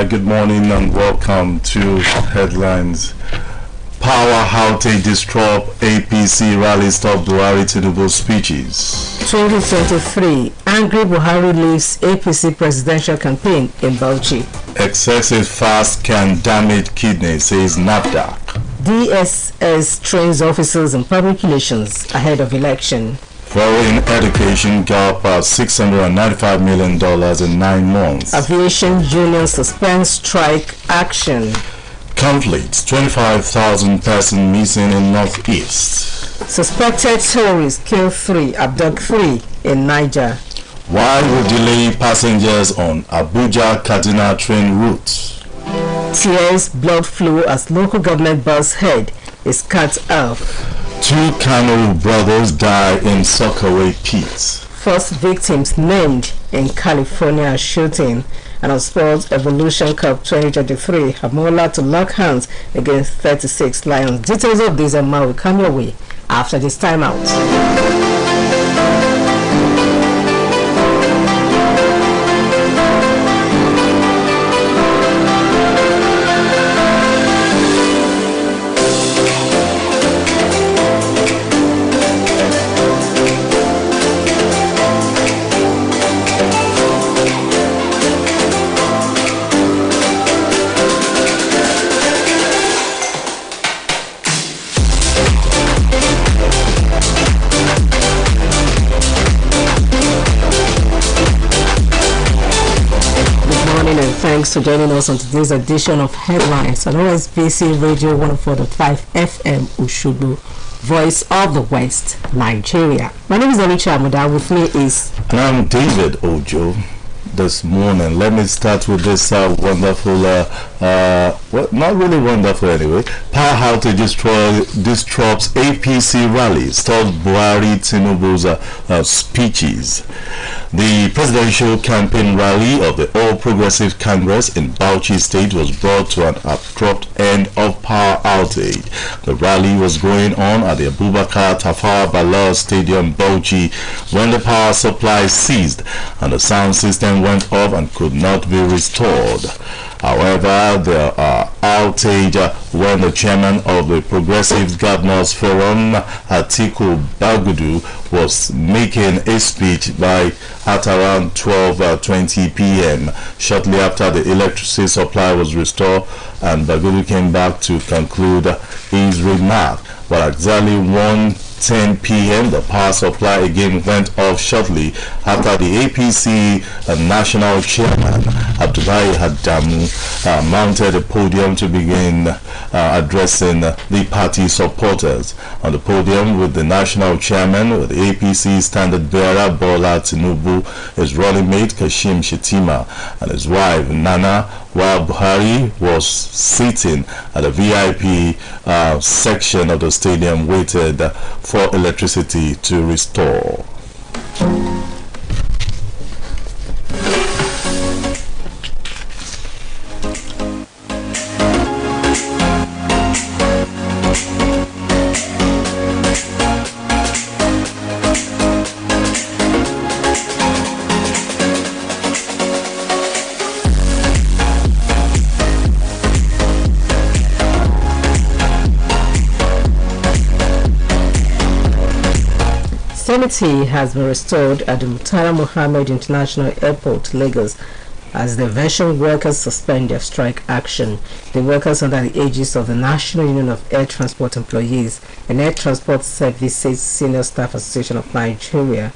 Good morning and welcome to Headlines. Power outage disrupt APC rally stop Buhari Tinubu speeches. 2023, angry Buhari leaves APC presidential campaign in Bauchi. Excessive fast can damage kidney, says NAFDAC. DSS trains officers in public relations ahead of election. Foreign education gap $695 million in 9 months. Aviation union suspends strike action. Conflicts, 25,000 persons missing in Northeast. Suspected terrorists kill 3, abduct 3 in Niger. Why will delay passengers on Abuja-Kaduna train route? Tears, blood flow as local government bus head is cut off. 2 Kano brothers die in Sockaway pits. First victims named in California shooting. And on Sports Evolution Cup 2023, Hamola to lock hands against 36 Lions. Details of this and more will come your way after this timeout. Thanks for joining us on today's edition of Headlines on OSBC Radio 104.5 FM Ushubu, Voice of the West, Nigeria. My name is Alicia Amuda. With me is... And I'm David Ojo. This morning, let me start with this wonderful, well, not really wonderful anyway. Power outage disrupts APC rally, stops Buhari Tinubu's speeches. The presidential campaign rally of the All Progressive Congress in Bauchi State was brought to an abrupt end of power outage. The rally was going on at the Abubakar Tafawa Balewa Stadium, Bauchi, when the power supply ceased and the sound system went off and could not be restored. However, the outage when the chairman of the Progressive Governors Forum, Atiku Bagudu, was making a speech at around 12:20 p.m. shortly after the electricity supply was restored, and Bagudu came back to conclude his remark. But exactly 1:10 p.m. the power supply again went off shortly after the APC national chairman Abdullahi Adamu mounted a podium to begin addressing the party supporters. On the podium with the national chairman, with the APC standard bearer Bola Tinubu, his running mate Kashim Shettima, and his wife Nana, while Buhari was sitting at the VIP section of the stadium, waited for electricity to restore. Sanity has been restored at the Murtala Mohammed International Airport, Lagos, as the aviation workers suspend their strike action. The workers under the aegis of the National Union of Air Transport Employees and Air Transport Services Senior Staff Association of Nigeria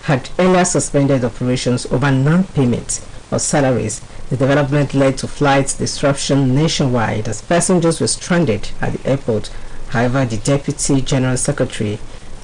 had earlier suspended operations over non-payment of salaries. The development led to flight disruption nationwide as passengers were stranded at the airport. However, the Deputy General Secretary,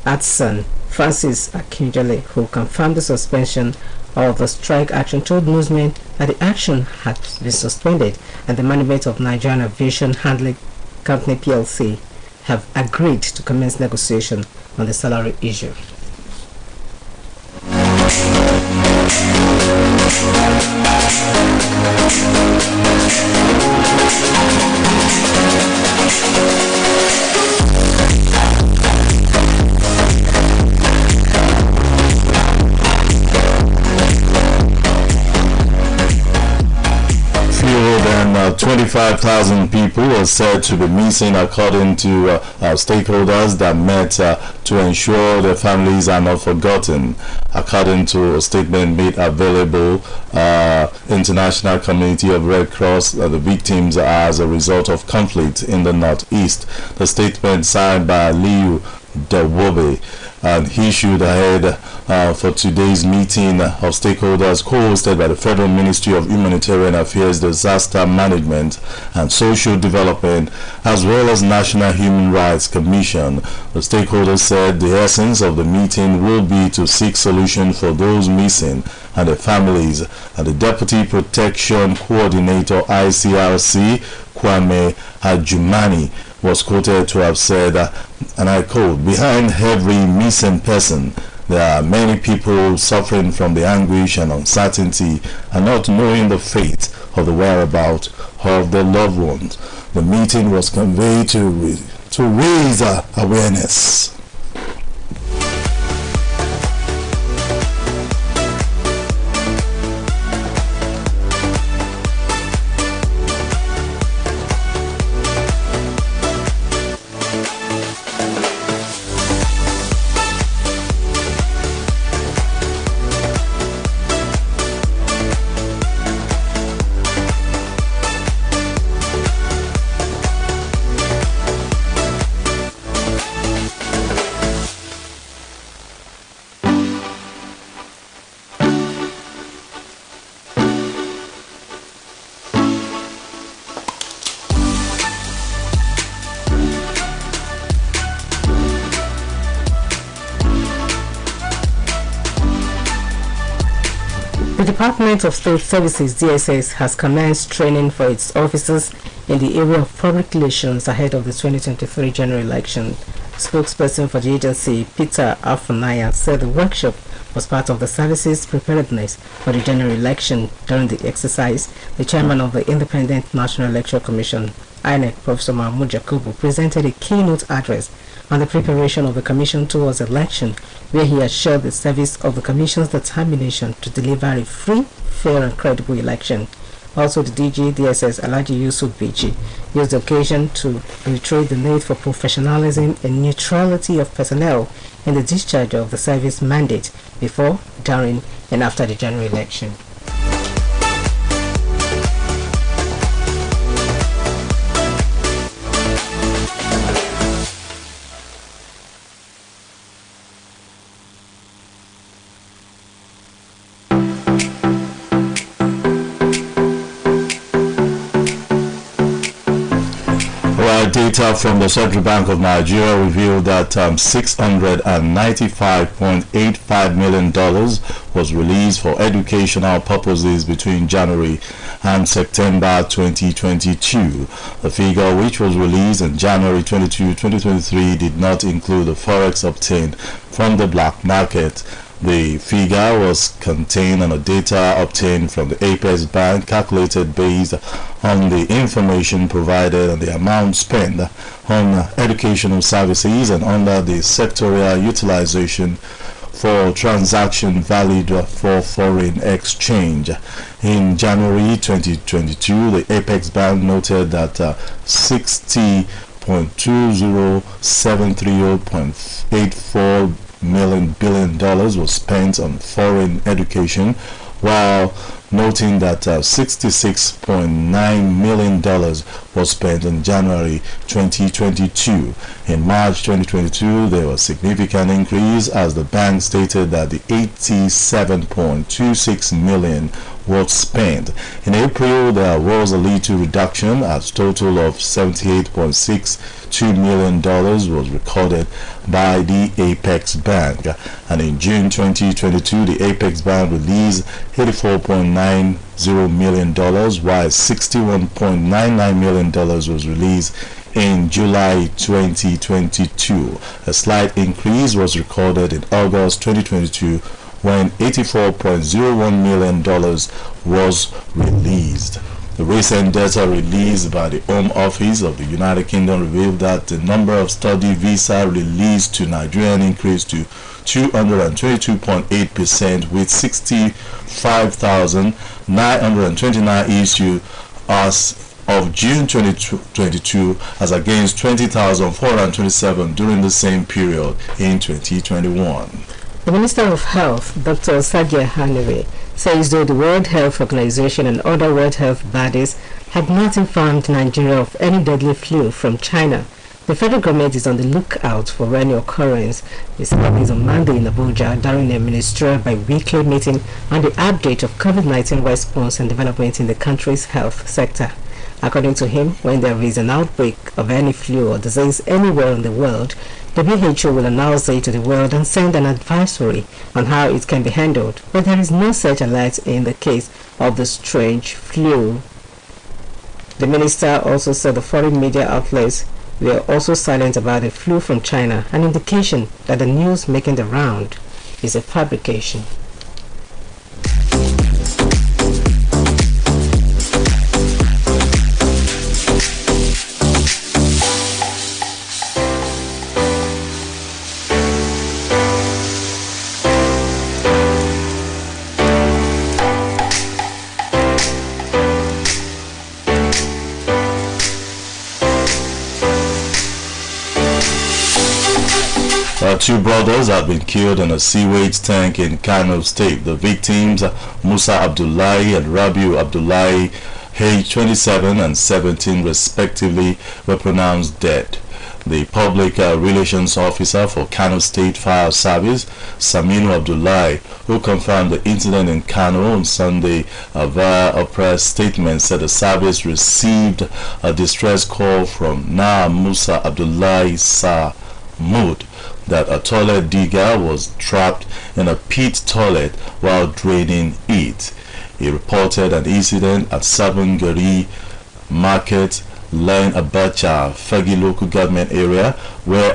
ATSAN, Francis Akinjale, who confirmed the suspension of the strike action, told newsmen that the action had been suspended and the management of Nigerian Aviation Handling Company PLC have agreed to commence negotiation on the salary issue. 25,000 people are said to be missing, according to stakeholders that met to ensure their families are not forgotten. According to a statement made available, International Community of Red Cross, the victims are as a result of conflict in the Northeast. The statement signed by Liu Dawobe and issued ahead for today's meeting of stakeholders co-hosted by the Federal Ministry of Humanitarian Affairs, Disaster Management and Social Development, as well as National Human Rights Commission. The stakeholders said the essence of the meeting will be to seek solutions for those missing and their families. And the Deputy Protection Coordinator ICRC, Kwame Ajumani, was quoted to have said, and I quote, "Behind every missing person, there are many people suffering from the anguish and uncertainty and not knowing the fate of the whereabouts of their loved ones." The meeting was convened to raise awareness. The Department of State Services (DSS) has commenced training for its officers in the area of public relations ahead of the 2023 general election. Spokesperson for the agency, Peter Afunaya, said the workshop was part of the service's preparedness for the general election. During the exercise, the chairman of the Independent National Electoral Commission, INEC, Professor Mahmoud Yakubu, presented a keynote address on the preparation of the Commission towards election, where he assured the service of the Commission's determination to deliver a free, fair and credible election. Also, the DG DSS Alhaji Yusuf Bichi used the occasion to reiterate the need for professionalism and neutrality of personnel in the discharge of the service mandate before, during and after the general election. Data from the Central Bank of Nigeria revealed that $695.85 million was released for educational purposes between January and September 2022. The figure, which was released in January 22, 2023, did not include the forex obtained from the black market. The figure was contained on the data obtained from the Apex Bank, calculated based on the information provided and the amount spent on educational services and under the sectorial utilization for transaction valid for foreign exchange. In January 2022, the Apex Bank noted that $60.20730.84 billion was spent on foreign education, while noting that $66.9 million was spent in January 2022. In March 2022, there was a significant increase as the bank stated that the $87.26 million was spent. In April, there was a little reduction as total of $78.62 million was recorded by the Apex Bank. And in June 2022, the Apex Bank released $84.90 million, while $61.99 million was released in July 2022. A slight increase was recorded in August 2022 when $84.01 million was released. The recent data released by the Home Office of the United Kingdom revealed that the number of study visa released to Nigerians increased to 222.8%, with 65,929 issued as of June 2022 as against 20,427 during the same period in 2021. The Minister of Health, Dr. Sadia Hanere, says though the World Health Organization and other World Health bodies had not informed Nigeria of any deadly flu from China, the federal government is on the lookout for any occurrence. This is on Monday in Abuja during a ministerial bi-weekly meeting on the update of COVID-19 response and development in the country's health sector. According to him, when there is an outbreak of any flu or disease anywhere in the world, the WHO will announce it to the world and send an advisory on how it can be handled. But there is no such alert in the case of the strange flu. The minister also said the foreign media outlets were also silent about the flu from China, an indication that the news making the round is a fabrication. Two brothers have been killed in a sewage tank in Kano State. The victims, Musa Abdullahi and Rabiu Abdullahi, aged 27 and 17 respectively, were pronounced dead. The public relations officer for Kano State Fire Service, Saminu Abdullahi, who confirmed the incident in Kano on Sunday via a press statement, said the service received a distress call from Na Musa Abdullahi Samud that a toilet digger was trapped in a pit toilet while draining it. He reported an incident at Sabungari Market, Len Abacha, Fagi local government area, where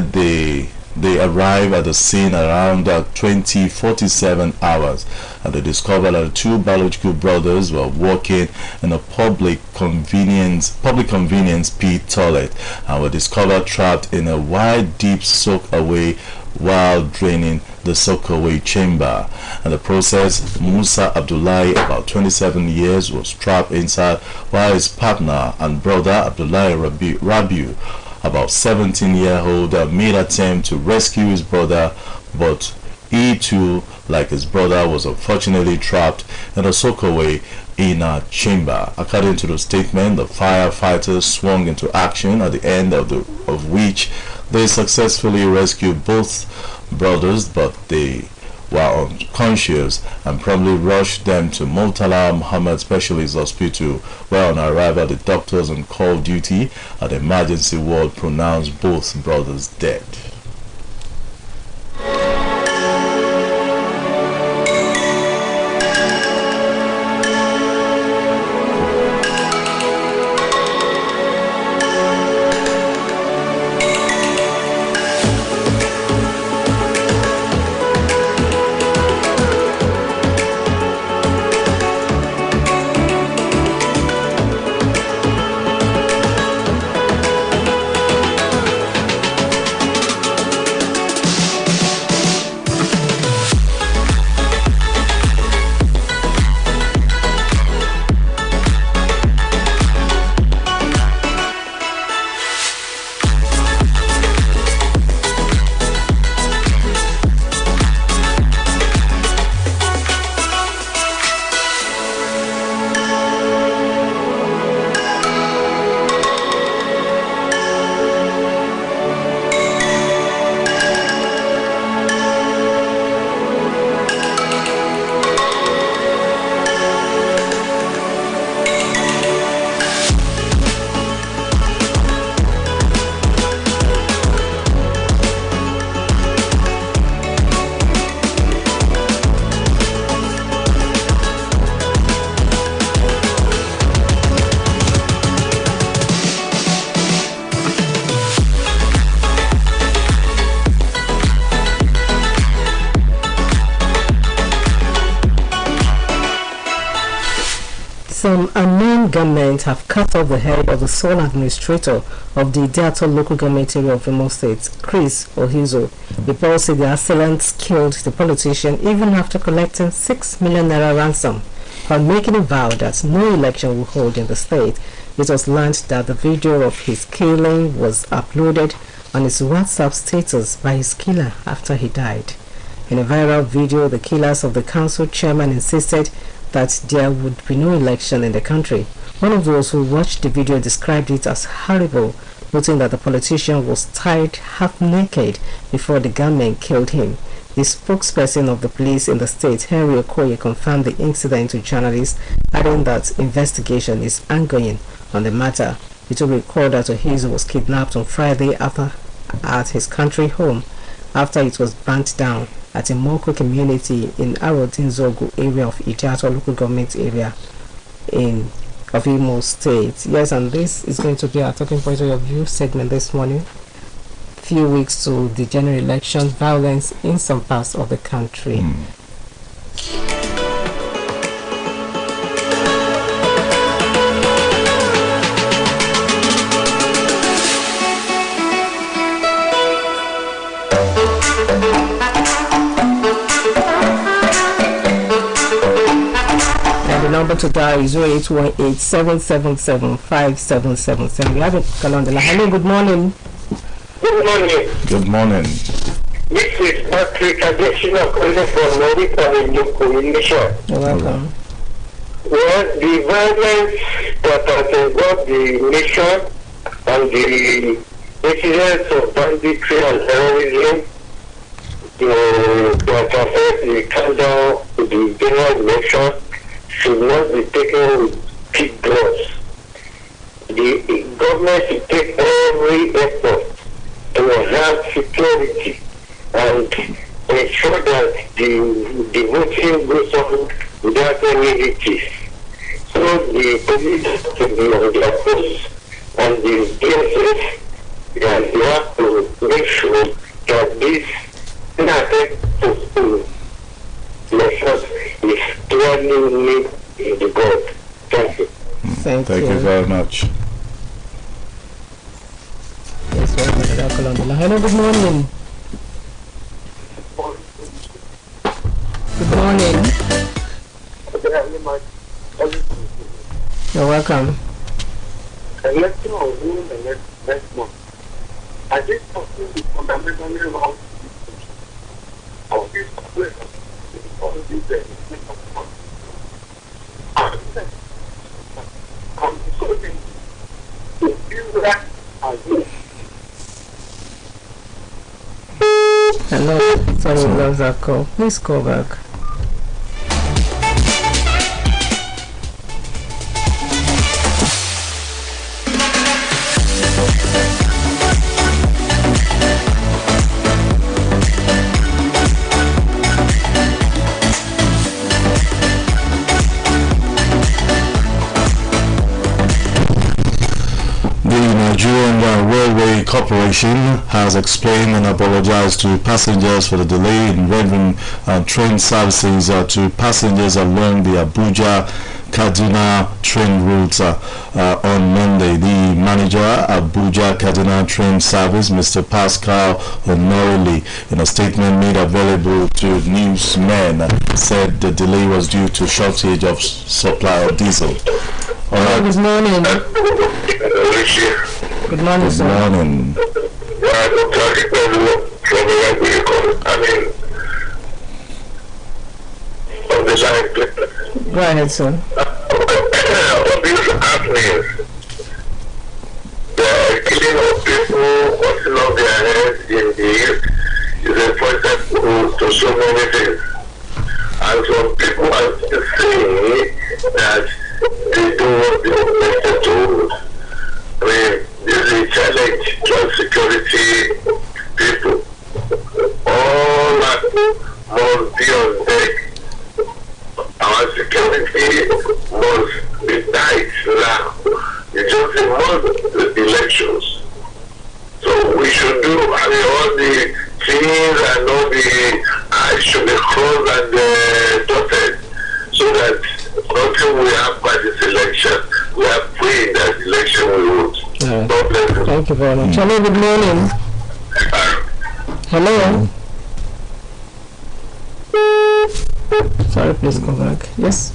they arrived at the scene around 20:47 hours, and they discovered that the two biological brothers were working in a public convenience pit toilet and were discovered trapped in a wide deep soak away while draining the soak away chamber. In the process, Musa Abdullahi, about 27 years, was trapped inside, while his partner and brother Abdullahi Rabiu, about 17-year-old, made attempt to rescue his brother, but he too, like his brother, was unfortunately trapped in a soakaway inner chamber. According to the statement, the firefighters swung into action, at the end of which they successfully rescued both brothers, but they were unconscious and promptly rushed them to Murtala Muhammad Specialist Hospital, where on arrival the doctors on call duty at the emergency ward pronounced both brothers dead. Some unknown gunmen have cut off the head of the sole administrator of the Delta local government area of Imo State, Chris Ohizo. Reports say the assailants killed the politician even after collecting 6 million naira ransom. While making a vow that no election will hold in the state, it was learned that the video of his killing was uploaded on his WhatsApp status by his killer after he died. In a viral video, the killers of the council chairman insisted that there would be no election in the country. One of those who watched the video described it as horrible, noting that the politician was tied half naked before the gunmen killed him. The spokesperson of the police in the state, Henry Okoye, confirmed the incident to journalists, adding that investigation is ongoing on the matter. It will recall that Ohizu was kidnapped on Friday at his country home after it was burnt down at a Moko community in Arodinzogu area of Itiato local government area of Imo State. Yes, and this is going to be our talking point of your view segment this morning. Few weeks to the general election, violence in some parts of the country. Number to dial is 0818-777-5777. We have a call on the line. Hello, good morning. Good morning. Good morning. This is Patrick Adesina calling from Norita in the communication. You're welcome. Well, the violence that has engulfed the nation and the incidents of banditry and terrorism that affect the countdown to the general election should not be taken with big gloves. The government should take every effort to enhance security and ensure that the voting goes on without any hitches. So the police to be on their post and the DSS, they have to make sure that this elections is clearly in the board. Thank you. Thank you very much. Yes, welcome to that call on the line. Hello, good morning. Good morning. You're welcome. Election of who next month. I did something fundamentally wrong. Of this place, all these I'm sorry. To feel that as Hello, sorry, we lost that call. Please call back. Railway Corporation has explained and apologized to passengers for the delay in rendering train services to passengers along the Abuja-Kaduna train route on Monday. The manager, Abuja-Kaduna train service, Mr. Pascal Honorely, in a statement made available to newsmen, said the delay was due to shortage of supply of diesel. Hello, good morning. Good morning, sir. Good morning. Go ahead, sir. What this happening? The killing of people, cutting off their heads in the east is a process to so many things. And some people are saying that they don't want the elected to hold. I mean, this is a challenge to security people. All that must be on deck. Our security must be tight now. It's just a month with elections. So we should do, all the things and all the eyes should be closed and dotted so that nothing will happen by this election. We are praying that the election will lose. Thank you very much. Hello, good morning. Hello. Sorry, please go back. Yes.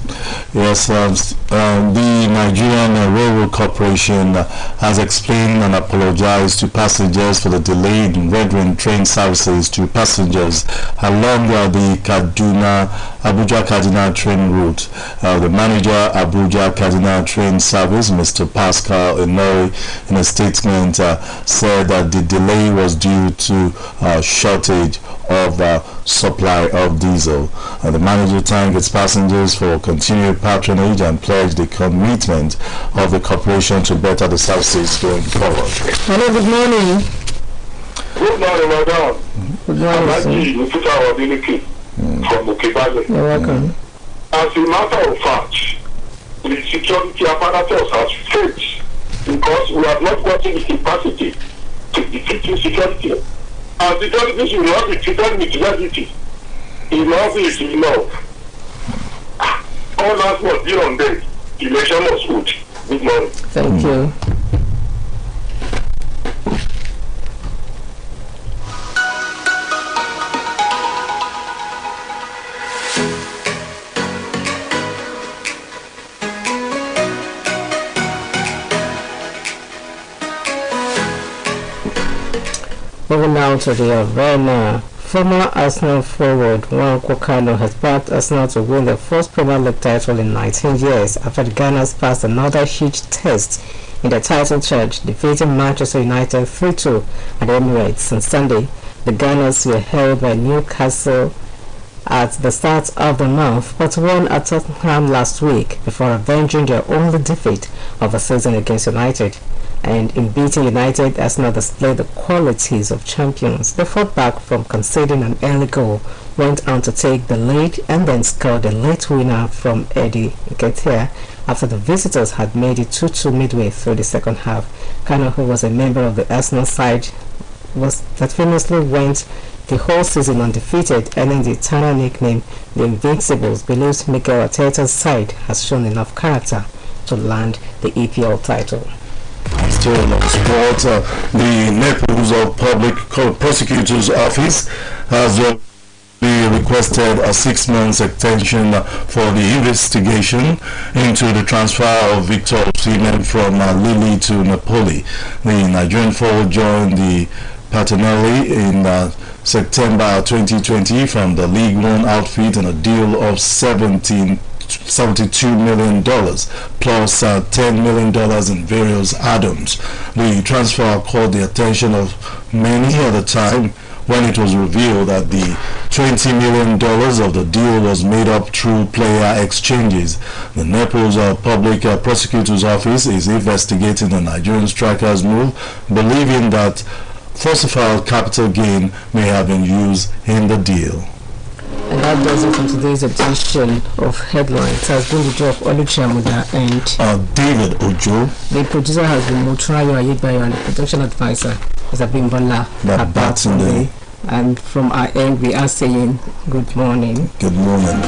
Yes, the Nigerian Railroad Corporation has explained and apologized to passengers for the delay in rendering train services to passengers along the Abuja-Kaduna train route. The manager Abuja-Kaduna train service, Mr. Pascal Inori, in a statement said that the delay was due to shortage of supply of diesel. The manager thanked its passengers for continued patronage and pledged the commitment of the corporation to better the services going forward. Hello, good morning. Good morning, madam. Good morning, From Ukibale. You're welcome. As a matter of fact, the security apparatus has failed because we have not gotten the capacity to defeat insecurity. And the authorities will not be treated with dignity. Enough is enough. All that must be on them. The nation must good. Good morning. Thank you. Moving now to the arena. Former Arsenal forward Nwankwo Kanu has backed Arsenal to win their first Premier League title in 19 years after the Gunners passed another huge test in their title charge, defeating Manchester United 3-2 at the Emirates on Sunday. The Gunners were held by Newcastle at the start of the month, but won at Tottenham last week before avenging their only defeat of the season against United. And in beating United, Arsenal displayed the qualities of champions. They fought back from conceding an early goal, went on to take the lead, and then scored a late winner from Eddie Nketiah after the visitors had made it 2-2 midway through the second half. Kanu, who was a member of the Arsenal side, that famously went the whole season undefeated, earning the eternal nickname the Invincibles, believes Mikel Arteta's side has shown enough character to land the EPL title. Still on sport, the Naples Public Prosecutor's Office has requested a 6-month extension for the investigation into the transfer of Victor Osimhen from Lille to Napoli. The Nigerian forward joined the Patinelli in September 2020 from the League One outfit on a deal of $72 million plus $10 million in various add-ons. The transfer caught the attention of many at the time when it was revealed that the $20 million of the deal was made up through player exchanges. The Naples Public Prosecutor's Office is investigating the Nigerian striker's move, believing that falsified capital gain may have been used in the deal. And that does it for today's edition of Headlines. It has been the job of Oluchi Amuda and David Ojo. The producer has been Moturayo Ayebayo and the production advisor is Abimbola Abatunde. And from our end, we are saying good morning. Good morning.